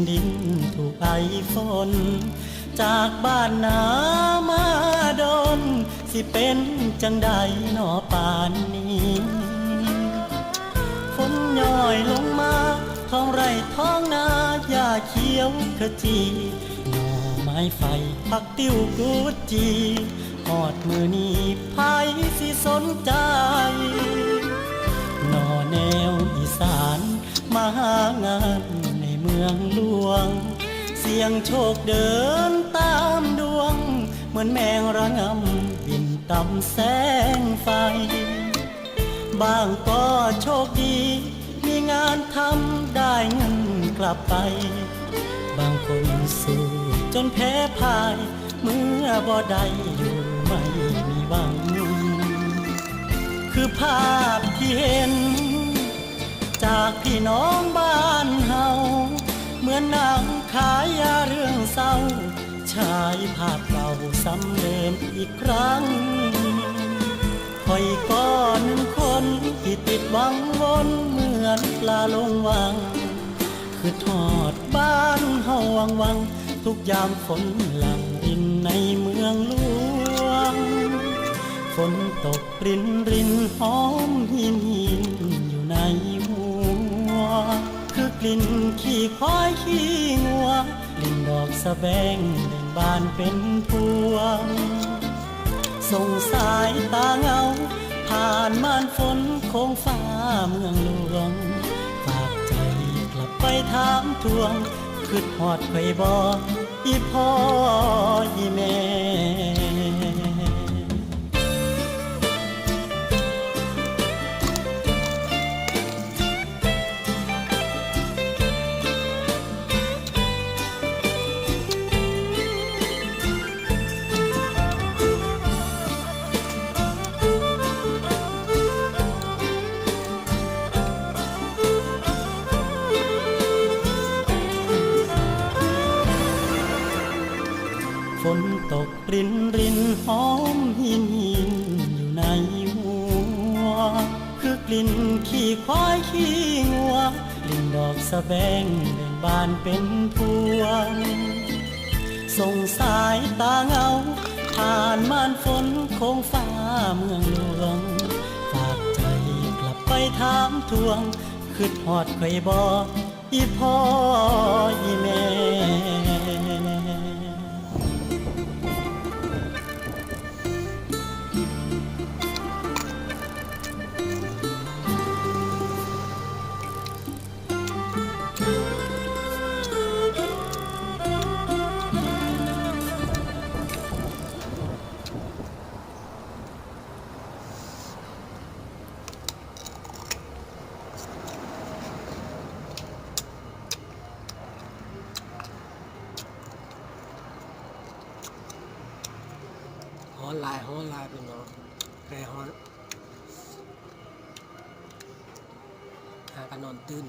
ดินถูกไอฝนจากบ้านนามาดนสิเป็นจังใดหนอป่านนี้ฝนย่อยลงมาท้องไร่ท้องนาหญ้าเขียวขจีหน่อไม้ไฟผักติ้วกูดจีหอดมือนี้ไผสิสนใจหน่อแนวอีสานมาหางานในเมืองหลวงเสียงโชคเดินตามดวงเหมือนแมงระงำบินต่ำแสงไฟบางก็โชคดีมีงานทำได้เงินกลับไปบางคนสู้จนแพ้พ่ายเมื่อบ่ได้อยู่ไม่มีหวังคือภาพที่เห็นจากพี่น้องบ้านเฮาเหมือนหนังขายยาเรื่องเศร้าฉายภาพเก่าซ้ำเดิมอีกครั้งคอยก็หนึ่งคนที่ติดหวังวนเหมือนปลาลงวังคือทอดบ้านเฮาวังทุกยามฝนหลั่งรินในเมืองหลวงฝนตกรินหอมหินอยู่ในหัวคือกลิ่นขี้ควายขี้งัวกลิ่นดอกสะแบงเบ่งบานเป็นพวงส่งสายตาเงาผ่านม่านฝนโค้งฟ้าเมืองหลวงฝากใจกลับไปถามทวงคิดฮอดไข่บ่อีพ่ออีแม่ฝนตกรินหอมหินอยู่ในหัวคือกลิ่นขี้ควายขี้งัวกลิ่นดอกสะแบงเบ่งบานเป็นพวงส่งสายตาเงาผ่านม่านฝนโค้งฟ้าเมืองหลวงฝากใจกลับไปถามทวงคิดฮอดไข่บ่อีพ่ออีแม่ฮ้อนลายเป็นเนาะแกฮ้อนหากันนอนตื่น